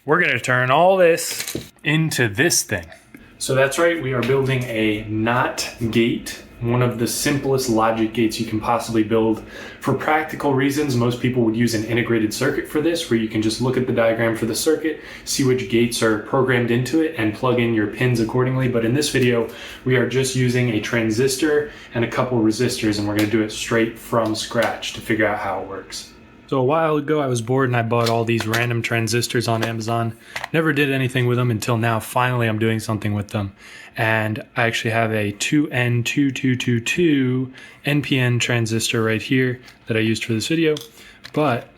we're going to turn all this into this thing. So that's right, we are building a NOT gate, one of the simplest logic gates you can possibly build. For practical reasons, most people would use an integrated circuit for this, where you can just look at the diagram for the circuit, see which gates are programmed into it, and plug in your pins accordingly. But in this video, we are just using a transistor and a couple resistors, and we're going to do it straight from scratch to figure out how it works. So a while ago I was bored and I bought all these random transistors on Amazon. Never did anything with them until now. Finally I'm doing something with them. And I actually have a 2N2222 NPN transistor right here that I used for this video. But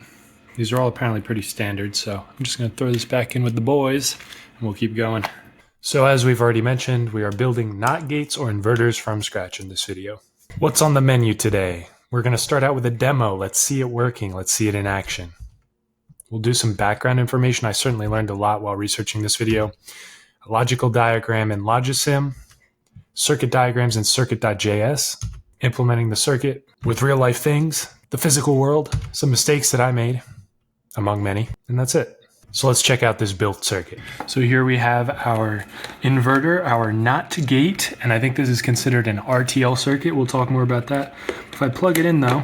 these are all apparently pretty standard, so I'm just going to throw this back in with the boys and we'll keep going. So as we've already mentioned, we are building NOT gates or inverters from scratch in this video. What's on the menu today? We're going to start out with a demo. Let's see it working. Let's see it in action. We'll do some background information. I certainly learned a lot while researching this video. A logical diagram in Logisim, circuit diagrams in Circuit.js, implementing the circuit with real life things, the physical world, some mistakes that I made, among many, and that's it. So let's check out this built circuit. So here we have our inverter, our NOT gate, and I think this is considered an RTL circuit. We'll talk more about that. If I plug it in though,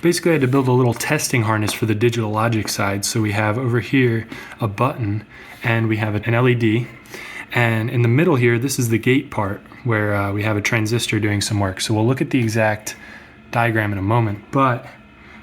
basically I had to build a little testing harness for the digital logic side. So we have over here a button and we have an LED. And in the middle here, this is the gate part where we have a transistor doing some work. So we'll look at the exact diagram in a moment. But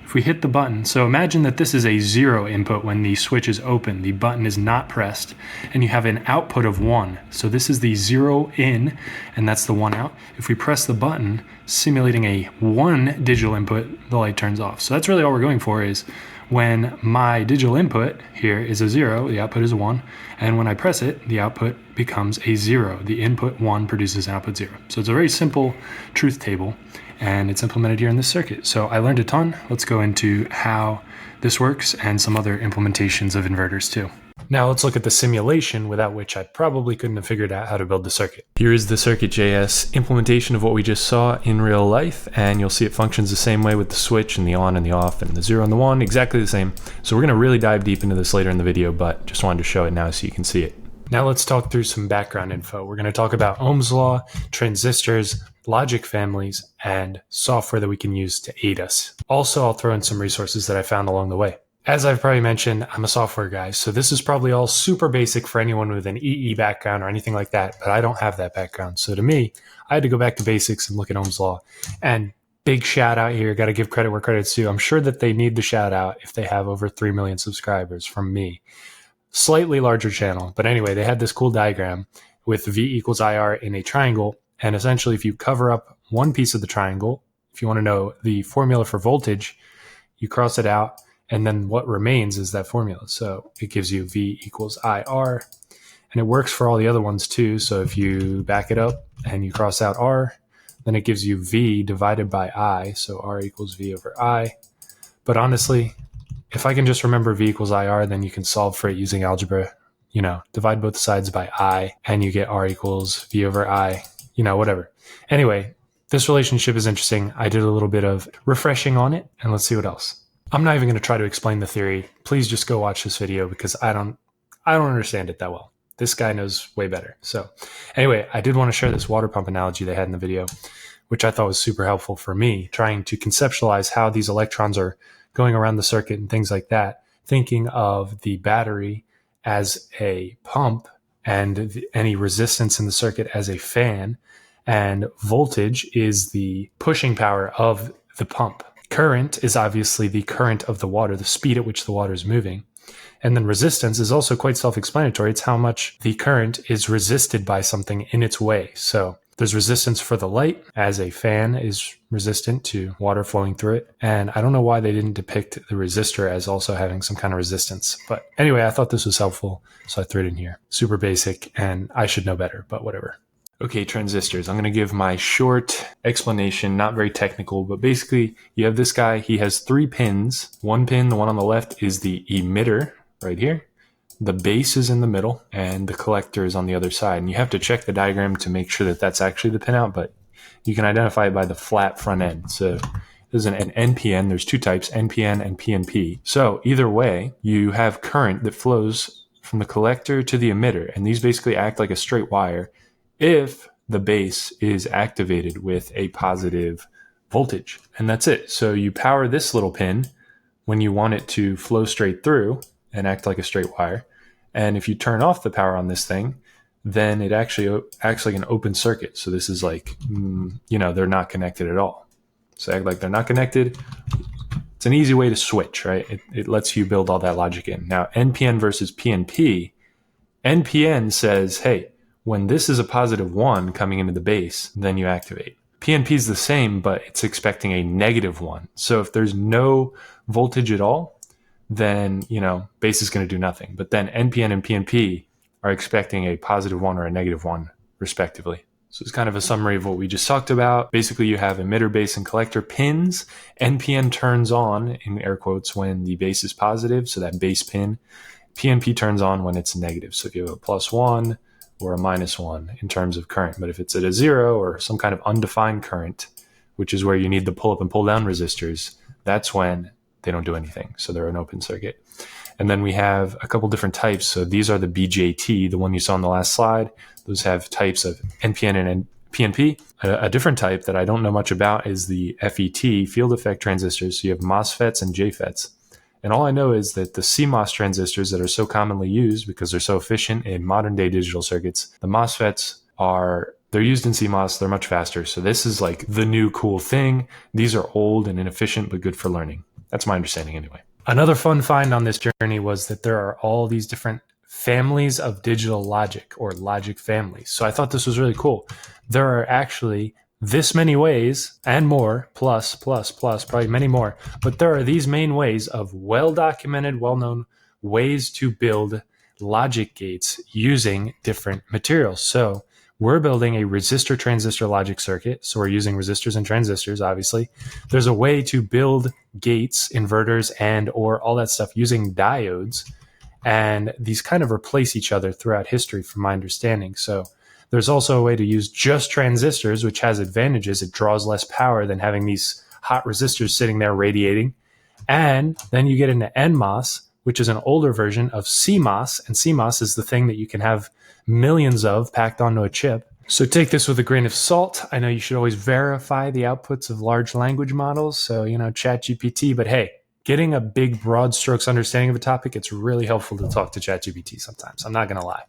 if we hit the button, so imagine that this is a 0 input when the switch is open, the button is not pressed, and you have an output of 1. So this is the 0 in, and that's the 1 out. If we press the button, simulating a 1 digital input, the light turns off. So that's really all we're going for, is when my digital input here is a 0, the output is a 1, and when I press it, the output becomes a 0. The input 1 produces output 0. So it's a very simple truth table, and it's implemented here in this circuit. So I learned a ton. Let's go into how this works and some other implementations of inverters too. Now let's look at the simulation, without which I probably couldn't have figured out how to build the circuit. Here is the Circuit.js implementation of what we just saw in real life, and you'll see it functions the same way with the switch and the on and the off and the 0 and the 1, exactly the same. So we're gonna really dive deep into this later in the video, but just wanted to show it now so you can see it. Now let's talk through some background info. We're gonna talk about Ohm's law, transistors, logic families, and software that we can use to aid us. Also, I'll throw in some resources that I found along the way. As I've probably mentioned, I'm a software guy, so this is probably all super basic for anyone with an EE background or anything like that, but I don't have that background. So to me, I had to go back to basics and look at Ohm's law. And big shout out here, got to give credit where credit's due. I'm sure that they need the shout out if they have over 3 million subscribers from me. Slightly larger channel, but anyway, they had this cool diagram with V equals IR in a triangle. And essentially, if you cover up one piece of the triangle, if you want to know the formula for voltage, you cross it out, and then what remains is that formula. So it gives you V equals IR, and it works for all the other ones too. So if you back it up and you cross out R, then it gives you V divided by I, so R equals V over I. But honestly, if I can just remember V equals IR, then you can solve for it using algebra. You know, divide both sides by I, and you get R equals V over I. You know, whatever. Anyway, this relationship is interesting. I did a little bit of refreshing on it, and let's see what else. I'm not even going to try to explain the theory. Please just go watch this video because I don't understand it that well. This guy knows way better. So anyway, I did want to share this water pump analogy they had in the video, which I thought was super helpful for me, trying to conceptualize how these electrons are going around the circuit and things like that, thinking of the battery as a pump and any resistance in the circuit as a fan, and voltage is the pushing power of the pump. Current is obviously the current of the water, the speed at which the water is moving. And then resistance is also quite self-explanatory. It's how much the current is resisted by something in its way. So there's resistance for the light, as a fan is resistant to water flowing through it. And I don't know why they didn't depict the resistor as also having some kind of resistance. But anyway, I thought this was helpful, so I threw it in here. Super basic, and I should know better, but whatever. Okay, transistors. I'm going to give my short explanation, not very technical, but basically you have this guy. He has 3 pins. One pin, the one on the left, is the emitter right here. The base is in the middle, and the collector is on the other side. And you have to check the diagram to make sure that that's actually the pinout, but you can identify it by the flat front end. So there's an NPN. There's 2 types, NPN and PNP. So either way, you have current that flows from the collector to the emitter, and these basically act like a straight wire if the base is activated with a positive voltage. And that's it. So you power this little pin when you want it to flow straight through and act like a straight wire. And if you turn off the power on this thing, then it actually acts like an open circuit. So this is like, they're not connected at all. So act like they're not connected. It's an easy way to switch, right? It lets you build all that logic in. Now, NPN versus PNP, NPN says, hey, when this is a positive 1 coming into the base, then you activate. PNP is the same, but it's expecting a negative 1. So if there's no voltage at all, then, base is going to do nothing. But then NPN and PNP are expecting a positive 1 or a negative 1, respectively. So it's kind of a summary of what we just talked about. Basically, you have emitter, base, and collector pins. NPN turns on, in air quotes, when the base is positive, so that base pin. PNP turns on when it's negative. So if you have a +1 or a -1 in terms of current. But if it's at a 0 or some kind of undefined current, which is where you need the pull up and pull down resistors, that's when they don't do anything. So they're an open circuit. And then we have a couple different types. So these are the BJT, the one you saw on the last slide. Those have types of NPN and PNP. A different type that I don't know much about is the FET, field effect transistors. So you have MOSFETs and JFETs. And all I know is that the CMOS transistors that are so commonly used because they're so efficient in modern day digital circuits, the MOSFETs they're used in CMOS, they're much faster. So this is like the new cool thing. These are old and inefficient, but good for learning. That's my understanding anyway. Another fun find on this journey was that there are all these different families of digital logic or logic families. So I thought this was really cool. There are actually this many ways and more, plus, probably many more. But there are these main ways of well-documented, well-known ways to build logic gates using different materials. So we're building a resistor transistor logic circuit. So we're using resistors and transistors, obviously. There's a way to build gates, inverters, and or all that stuff using diodes. And these kind of replace each other throughout history from my understanding. So there's also a way to use just transistors, which has advantages. It draws less power than having these hot resistors sitting there radiating. And then you get into NMOS, which is an older version of CMOS. And CMOS is the thing that you can have millions of packed onto a chip. So take this with a grain of salt. I know you should always verify the outputs of large language models. So, ChatGPT, but hey, getting a big broad strokes understanding of a topic, it's really helpful to talk to ChatGPT sometimes. I'm not going to lie.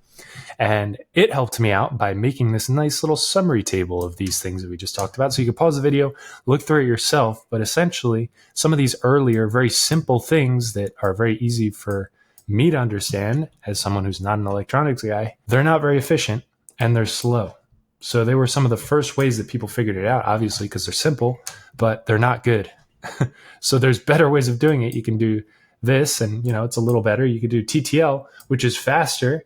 And it helped me out by making this nice little summary table of these things that we just talked about. So you can pause the video, look through it yourself. But essentially, some of these earlier, very simple things that are very easy for me to understand as someone who's not an electronics guy, they're not very efficient and they're slow. So they were some of the first ways that people figured it out, obviously, because they're simple, but they're not good. So there's better ways of doing it. You can do this and, it's a little better. You could do TTL, which is faster.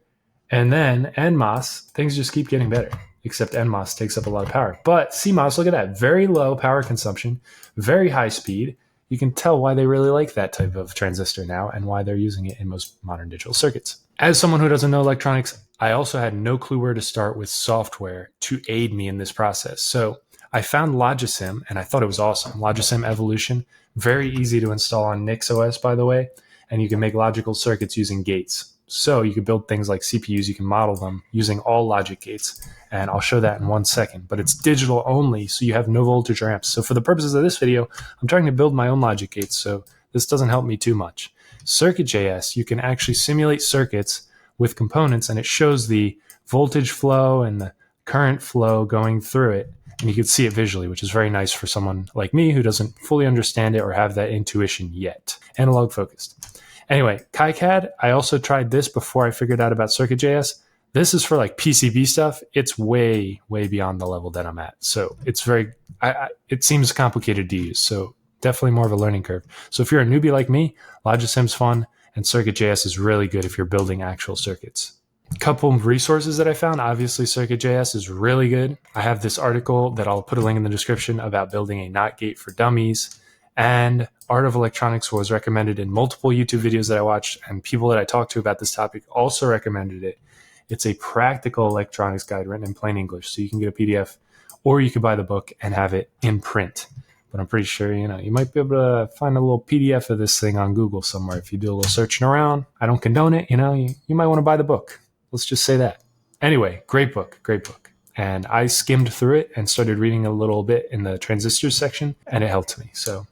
And then NMOS, things just keep getting better, except NMOS takes up a lot of power. But CMOS, look at that. Very low power consumption, very high speed. You can tell why they really like that type of transistor now and why they're using it in most modern digital circuits. As someone who doesn't know electronics, I also had no clue where to start with software to aid me in this process. So I found Logisim and I thought it was awesome. Logisim Evolution, very easy to install on Nix OS, by the way. And you can make logical circuits using gates. So you can build things like CPUs, you can model them using all logic gates. And I'll show that in 1 second, but it's digital only, so you have no voltage or amps. So for the purposes of this video, I'm trying to build my own logic gates, so this doesn't help me too much. Circuit.js, you can actually simulate circuits with components, and it shows the voltage flow and the current flow going through it. And you can see it visually, which is very nice for someone like me who doesn't fully understand it or have that intuition yet. Analog focused. Anyway, KiCad, I also tried this before I figured out about Circuit.js. This is for like PCB stuff. It's way, way beyond the level that I'm at. So it's it seems complicated to use. So definitely more of a learning curve. So if you're a newbie like me, Logisim's fun and Circuit.js is really good if you're building actual circuits. A couple of resources that I found. Obviously, Circuit.js is really good. I have this article that I'll put a link in the description about building a NOT gate for dummies. And Art of Electronics was recommended in multiple YouTube videos that I watched, and people that I talked to about this topic also recommended it. It's a practical electronics guide written in plain English, so you can get a PDF or you could buy the book and have it in print. but I'm pretty sure, you might be able to find a little PDF of this thing on Google somewhere if you do a little searching around. I don't condone it, you might want to buy the book. Let's just say that. Anyway, great book. And I skimmed through it and started reading a little bit in the Transistors section, and it helped me. So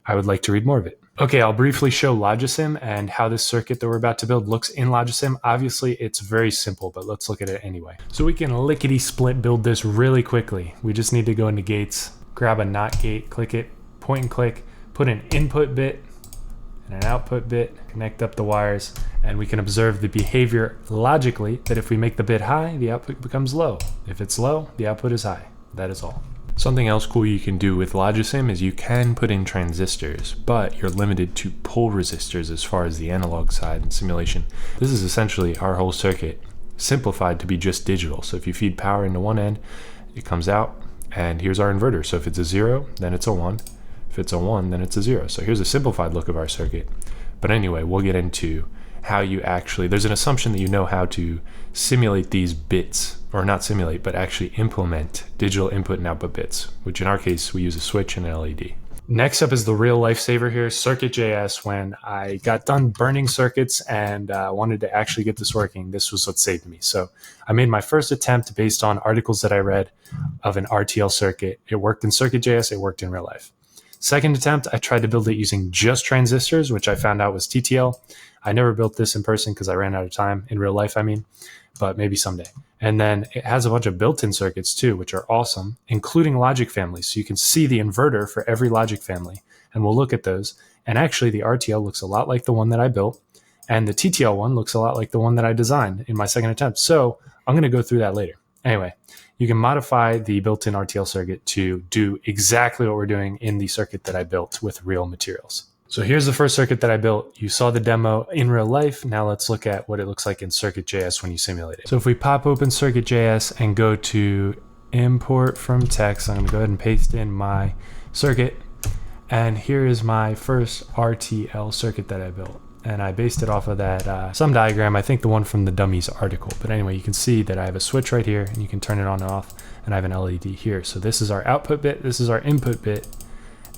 I would like to read more of it. Okay, I'll briefly show Logisim and how this circuit that we're about to build looks in Logisim. Obviously, it's very simple, but let's look at it anyway. So we can lickety-split build this really quickly. We just need to go into gates, grab a NOT gate, click it, point and click, put an input bit and an output bit, connect up the wires, and we can observe the behavior logically that if we make the bit high, the output becomes low. If it's low, the output is high. That is all. Something else cool you can do with Logisim is you can put in transistors, but you're limited to pull resistors as far as the analog side and simulation. This is essentially our whole circuit simplified to be just digital. So if you feed power into one end, it comes out, and here's our inverter. So if it's a 0, then it's a 1. If it's a 1, then it's a 0. So here's a simplified look of our circuit. But anyway, we'll get into how you actually, there's an assumption that you know how to simulate these bits, or not simulate, but actually implement digital input and output bits, which in our case, we use a switch and an LED. Next up is the real lifesaver here, Circuit.js. When I got done burning circuits and wanted to actually get this working, this was what saved me. So I made my first attempt based on articles that I read of an RTL circuit. It worked in Circuit.js, it worked in real life. Second attempt, I tried to build it using just transistors, which I found out was TTL. I never built this in person because I ran out of time, in real life I mean, but maybe someday. And then it has a bunch of built-in circuits too, which are awesome, including logic families. So you can see the inverter for every logic family, and we'll look at those. And actually the RTL looks a lot like the one that I built, and the TTL one looks a lot like the one that I designed in my second attempt. So I'm going to go through that later. Anyway, you can modify the built-in RTL circuit to do exactly what we're doing in the circuit that I built with real materials. So here's the first circuit that I built. You saw the demo in real life. Now let's look at what it looks like in Circuit.js when you simulate it. So if we pop open Circuit.js and go to import from text, I'm going to go ahead and paste in my circuit. And here is my first RTL circuit that I built. And I based it off of that some diagram, I think the one from the dummies article. But anyway, you can see that I have a switch right here and you can turn it on and off, and I have an LED here. So this is our output bit, this is our input bit.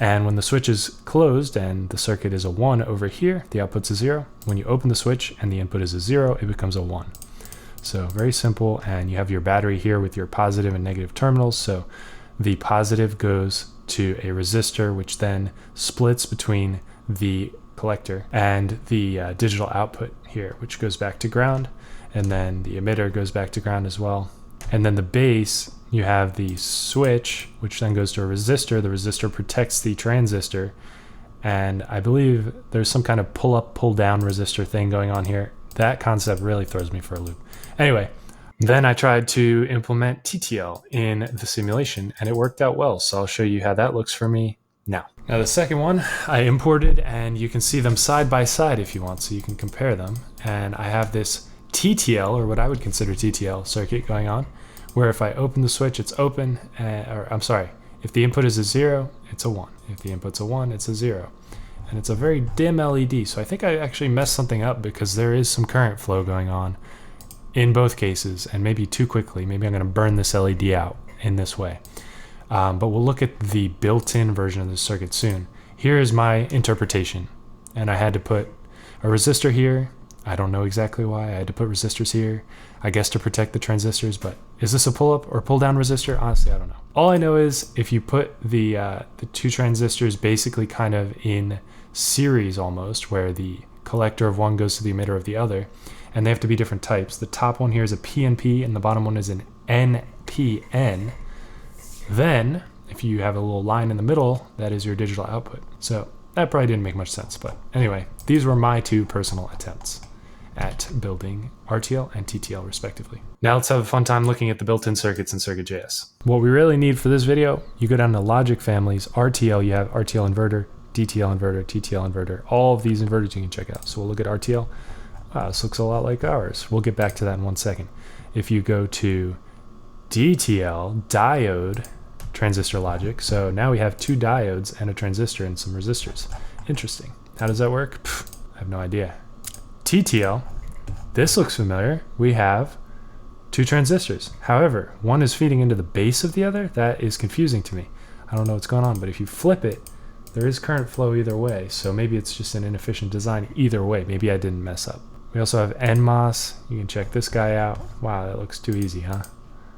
And when the switch is closed and the circuit is a 1 over here, the output's a 0. When you open the switch and the input is a 0, it becomes a 1. So very simple, and you have your battery here with your positive and negative terminals. So the positive goes to a resistor, which then splits between the collector and the digital output here, which goes back to ground, and then the emitter goes back to ground as well. And then the base, you have the switch, which then goes to a resistor. The resistor protects the transistor, and I believe there's some kind of pull up, pull down resistor thing going on here. That concept really throws me for a loop. Anyway, then I tried to implement TTL in the simulation, and it worked out well. So I'll show you how that looks for me now. Now the second one I imported, and you can see them side by side if you want, so you can compare them. And I have this TTL, or what I would consider TTL circuit going on, where if I open the switch, it's open, if the input is a 0, it's a 1. If the input's a 1, it's a 0. And it's a very dim LED, so I think I actually messed something up because there is some current flow going on in both cases, and maybe too quickly. Maybe I'm going to burn this LED out in this way. But we'll look at the built-in version of the circuit soon. Here is my interpretation, and I had to put a resistor here. I don't know exactly why I had to put resistors here, I guess to protect the transistors, but is this a pull-up or pull-down resistor? Honestly, I don't know. All I know is if you put the two transistors basically kind of in series almost, where the collector of one goes to the emitter of the other, and they have to be different types. The top one here is a PNP, and the bottom one is an NPN. Then, if you have a little line in the middle, that is your digital output. So that probably didn't make much sense, but anyway, these were my two personal attempts at building RTL and TTL respectively. Now let's have a fun time looking at the built-in circuits in Circuit.js. What we really need for this video, you go down to logic families, RTL, you have RTL inverter, DTL inverter, TTL inverter, all of these inverters you can check out. So we'll look at RTL. Wow, this looks a lot like ours. We'll get back to that in 1 second. If you go to DTL, diode, transistor logic, so now we have 2 diodes and a transistor and some resistors. Interesting. How does that work? I have no idea. TTL, this looks familiar. We have 2 transistors. However, one is feeding into the base of the other. That is confusing to me. I don't know what's going on, but if you flip it, there is current flow either way. So maybe it's just an inefficient design either way. Maybe I didn't mess up. We also have NMOS. You can check this guy out. Wow, that looks too easy, huh?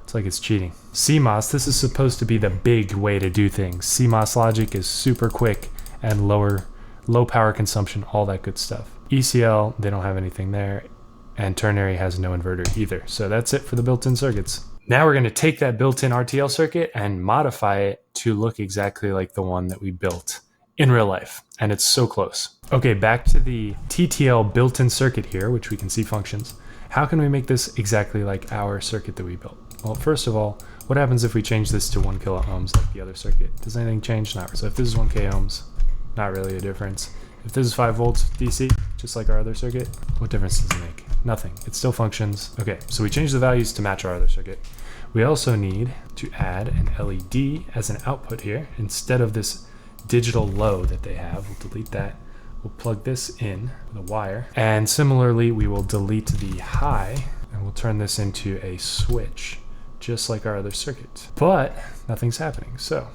It's like it's cheating. CMOS, this is supposed to be the big way to do things. CMOS logic is super quick and low power consumption, all that good stuff. ECL, they don't have anything there. And ternary has no inverter either. So that's it for the built-in circuits. Now we're going to take that built-in RTL circuit and modify it to look exactly like the one that we built in real life. And it's so close. Okay, back to the TTL built-in circuit here, which we can see functions. How can we make this exactly like our circuit that we built? Well, first of all, what happens if we change this to 1 kilo ohms like the other circuit? Does anything change? Not. So if this is 1k ohms, not really a difference. If this is 5 volts DC, just like our other circuit, what difference does it make? Nothing. It still functions. Okay, so we change the values to match our other circuit. We also need to add an LED as an output here. Instead of this digital low that they have, we'll delete that. We'll plug this in with a wire. And similarly, we will delete the high and we'll turn this into a switch, just like our other circuit. But nothing's happening. So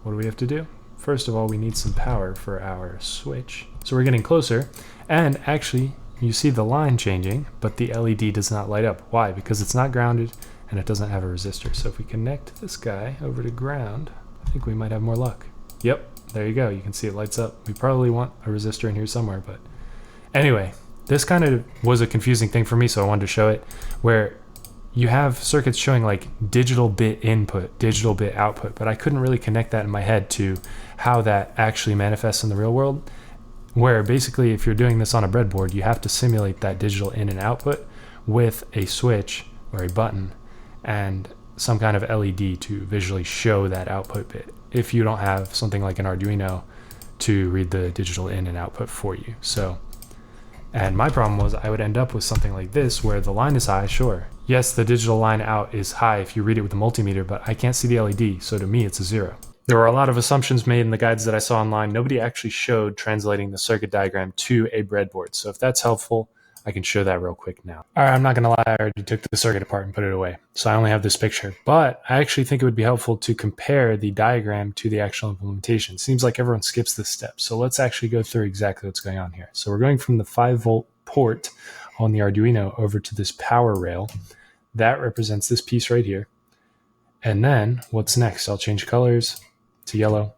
what do we have to do? First of all, we need some power for our switch. So we're getting closer, and actually you see the line changing, but the LED does not light up. Why? Because it's not grounded and it doesn't have a resistor. So if we connect this guy over to ground, I think we might have more luck. Yep, there you go. You can see it lights up. We probably want a resistor in here somewhere, but anyway, this kind of was a confusing thing for me, so I wanted to show it, where you have circuits showing like digital bit input, digital bit output, but I couldn't really connect that in my head to how that actually manifests in the real world, where basically if you're doing this on a breadboard, you have to simulate that digital in and output with a switch or a button and some kind of LED to visually show that output bit if you don't have something like an Arduino to read the digital in and output for you. So, and my problem was I would end up with something like this where the line is high, sure. Yes, the digital line out is high if you read it with a multimeter, but I can't see the LED, so to me it's a 0. There were a lot of assumptions made in the guides that I saw online. Nobody actually showed translating the circuit diagram to a breadboard. So if that's helpful, I can show that real quick now. All right, I'm not gonna lie, I already took the circuit apart and put it away. So I only have this picture, but I actually think it would be helpful to compare the diagram to the actual implementation. Seems like everyone skips this step. So let's actually go through exactly what's going on here. So we're going from the 5-volt port on the Arduino over to this power rail. That represents this piece right here. And then what's next? I'll change colors to yellow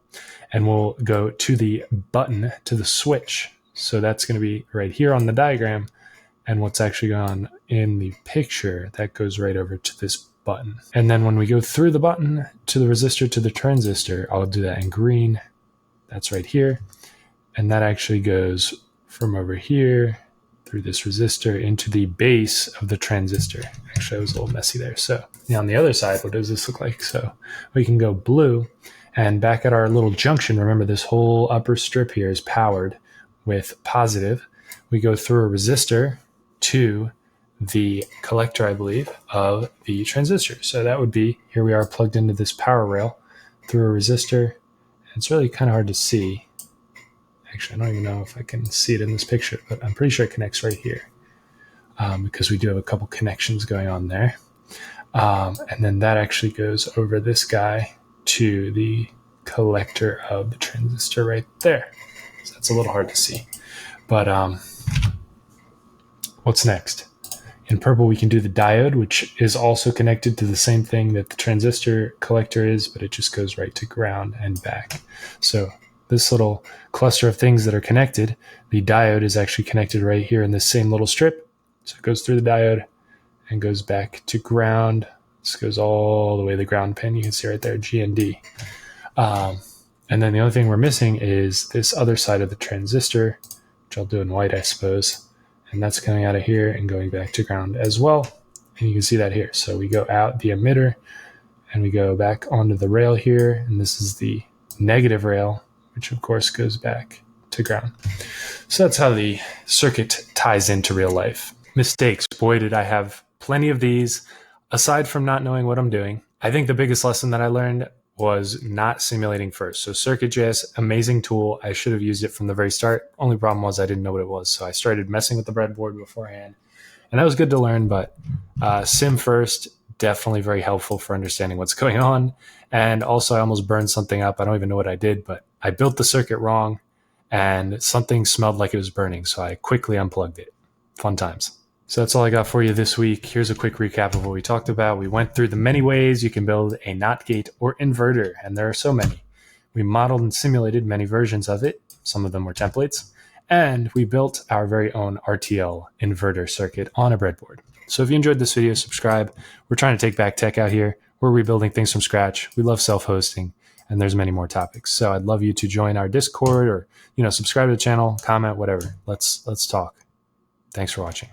and we'll go to the button, to the switch. So that's going to be right here on the diagram. And what's actually going on in the picture, that goes right over to this button. And then when we go through the button to the resistor to the transistor, I'll do that in green. That's right here. And that actually goes from over here through this resistor into the base of the transistor. Actually, I was a little messy there. So now on the other side, what does this look like? So we can go blue, and back at our little junction, remember this whole upper strip here is powered with positive. We go through a resistor to the collector, I believe, of the transistor. So that would be, here we are plugged into this power rail through a resistor. It's really kind of hard to see. Actually, I don't even know if I can see it in this picture, but I'm pretty sure it connects right here because we do have a couple connections going on there. And then that actually goes over this guy to the collector of the transistor right there. So that's a little hard to see. But what's next? In purple, we can do the diode, which is also connected to the same thing that the transistor collector is, but it just goes right to ground and back. So this little cluster of things that are connected, the diode is actually connected right here in this same little strip. So it goes through the diode and goes back to ground. This goes all the way to the ground pin. You can see right there, G and D. And then the only thing we're missing is this other side of the transistor, which I'll do in white, I suppose. And that's coming out of here and going back to ground as well. And you can see that here. So we go out the emitter and we go back onto the rail here. And this is the negative rail, which of course goes back to ground. So that's how the circuit ties into real life. Mistakes. Boy, did I have plenty of these. Aside from not knowing what I'm doing, I think the biggest lesson that I learned was not simulating first. So Circuit.js, amazing tool. I should have used it from the very start. Only problem was I didn't know what it was. So I started messing with the breadboard beforehand. And that was good to learn, but sim first, definitely very helpful for understanding what's going on. And also I almost burned something up. I don't even know what I did, but I built the circuit wrong and something smelled like it was burning. So I quickly unplugged it. Fun times. So that's all I got for you this week. Here's a quick recap of what we talked about. We went through the many ways you can build a NOT gate or inverter, and there are so many. We modeled and simulated many versions of it. Some of them were templates. And we built our very own RTL inverter circuit on a breadboard. So if you enjoyed this video, subscribe. We're trying to take back tech out here. We're rebuilding things from scratch. We love self-hosting, and there's many more topics. So I'd love you to join our Discord or, subscribe to the channel, comment, whatever. Let's talk. Thanks for watching.